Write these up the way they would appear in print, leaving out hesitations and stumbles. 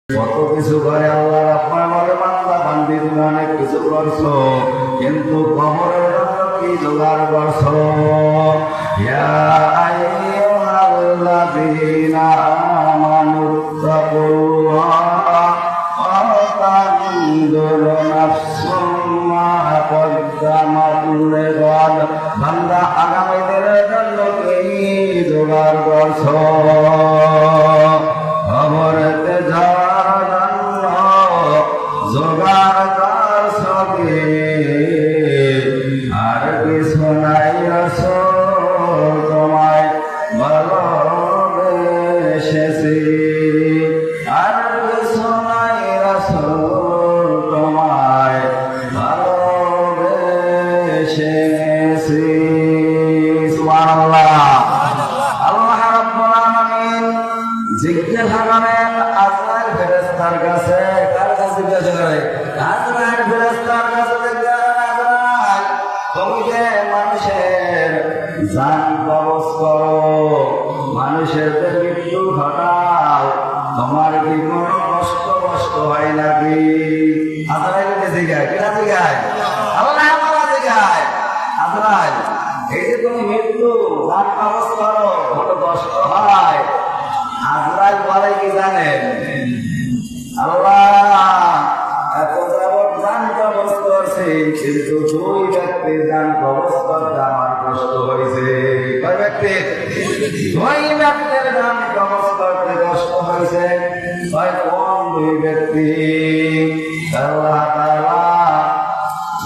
কত কিছু করে আল্লাহ আপনার বলে বান্দা বান্দি তুমি অনেক কিছু করছো, কিন্তু কবরের জন্য কি জোগাড় করছো? ইয়া আইয়ুহাল্লাযীনা আমানুত্তাকুল্লাহা ওয়া তানজুর নাফসুম মা কদ্দামাত লিগাদ। বান্দা আগামী দিনের জন্য কি জোগাড় করছো? খবরেতে যাওয়ার জন্য জোগাড় করছো কি? আর কিছু নাই রাসূল তোমায় ভালোবেসেছি, আর কিছু নাই রাসূল তোমায় ভালোবেসেছি। সুবহানাল্লাহ। আল্লাহ রাব্বুল আলামিন জিজ্ঞাসা করেন আজরাইল ফেরেশতার কাছে। কার কাছে জিজ্ঞাসা করে? আজরাইল ফেরেশতার কাছে জিজ্ঞাসা করেন, তুমি যে মানুষের জান কবজ করো, মানুষের মৃত্যু ঘটাও, তোমার কি কোনো কষ্ট হয় নাকি? আজরাইলকে জিজ্ঞাসা, কেনা জিজ্ঞাসা? আল্লাহ তাআলা জিজ্ঞাসা, আজরাইল এই যে তুমি মৃত্যু জান কবজ করো, কত কষ্ট হয়? আজরাইল বলে কি জানেন? আল্লাহ এত যাবৎ জান কবজ করছে, কিন্তু দুই ব্যক্তির জান কবজ করতে আমার কষ্ট হয়েছে। কয় ব্যক্তি? দুই ব্যক্তির জান কবজ করতে কষ্ট হয়েছে। কয় কোন দুই ব্যক্তি? আল্লাহ তাআলা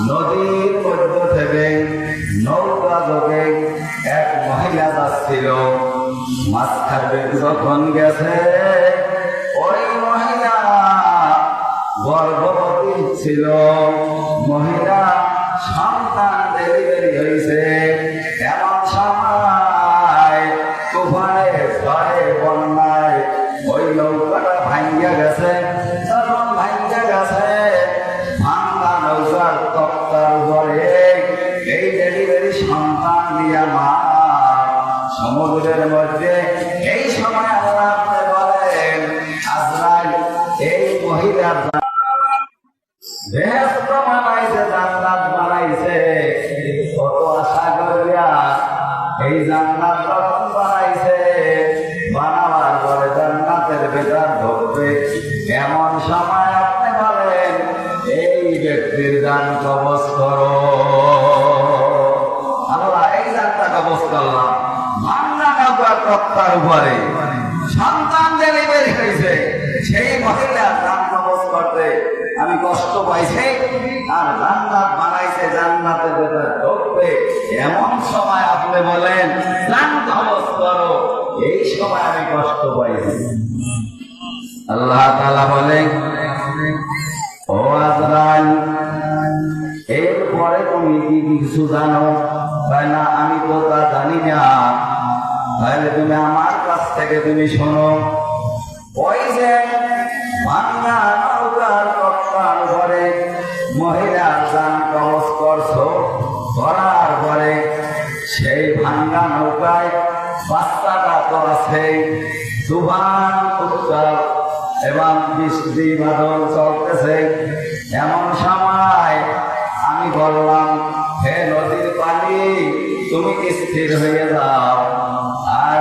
নদীর মধ্য থেকে নৌকা যোগে এক মহিলা যাচ্ছিল, মাঝখানে যখন গেছে ওই মহিলা গর্ভবতী ছিল, মহিলা সন্তান ডেলিভারি হয়েছে। এমন সময় তুফানে ঝড়ে বন্যায় ওই নৌকাটা ভাঙ্গা গেছে। যখন ভাঙ্গা গেছে, ভাঙ্গা নৌকার তক্তার উপরে এই ডেলিভারি সন্তান দিয়া মা সমুদ্রের মধ্যে। এই সময় আল্লাহ বলেন, আজরাইল এই মহিলার বেহেশত বানাইছে, জান্নাত বানাইছে, কত আশা করিয়া এই জান্নাত যখন বানাইছে, বানাবার পরে জান্নাতের ভেতর ঢুকবে, এমন সময় আপনি বলেন এই ব্যক্তির জান কবজ করো। আল্লাহ এই জানটা কবজ করলাম, ভাঙ্গা নৌকার তক্তার উপরে সন্তান ডেলিভারি হয়েছে, সেই মহিলার জান কবজ করতে আমি কষ্ট পাইছি, আর জান্নাত বানাইছে, জান্নাতের ভেতর ঢুকবে, এমন সময় আপনি বলেন জান কবজ করো, এই সময় আমি কষ্ট পাইছি। আল্লাহ তাআলা বলেন, ও আজরাইল এরপরে তুমি কি কিছু জানো? তাই না, আমি তো তা জানি না। তাহলে তুমি আমার কাছ থেকে তুমি শোনো। ওই যে ভাঙ্গা নৌকার তক্তার উপরে মহিলার জান কবজ করছো, করার পরে সেই ভাঙ্গা নৌকায় বাচ্চাটা তো আছে, তুফান উত্তাপ এবং বৃষ্টি বাদল চলতেছে। এমন সময় আমি বললাম, হে নদীর পানি তুমি স্থির হয়ে যাও, আর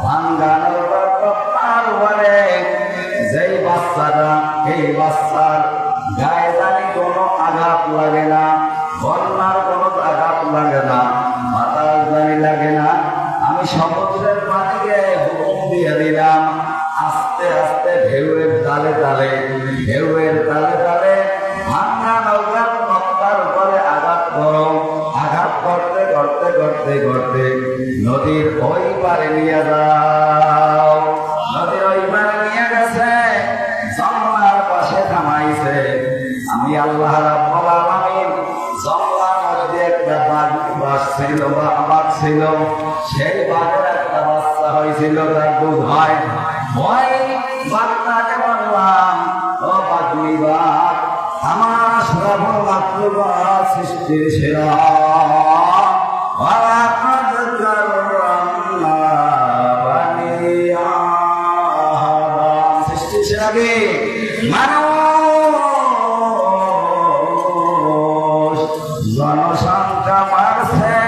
ভাঙ্গা নৌকার তক্তার উপরে যেই বাচ্চাটা, এই বাচ্চার গায়ে জানি কোনো আঘাত লাগে না, বন্যার কোনো আঘাত লাগে না, মাথার জানি লাগে না। আমি সমুদ্রের পানিকে হুকুম দিয়ে দিলাম, আস্তে আস্তে ঢেউয়ের তালে তালে, ঢেউয়ের তালে তালে ভাঙ্গা নৌকার তক্তার উপরে আঘাত করো। আঘাত করতে করতে করতে করতে নদীর ওই পারে নিয়ে যাও। নদীর ওই পারে নিয়ে গেছে, যমুনার পাশে থামাইছে। আমি আল্লাহ রাব্বুল আলামিন যমুনার মধ্যে একটা বাঘ ছিল, বাঘ ছিল, সেই বাঘের একটা বাচ্চা হয়েছিল, তার দুধ হয়। ওই বাঘটাকে বললাম, ও বাঘনি বাঘ, আমার শ্রাবণ মাতৃবাদ সৃষ্টির সেরা, সৃষ্টির সেরা কে? মানুষ জনসংখ্যা বাড়ছে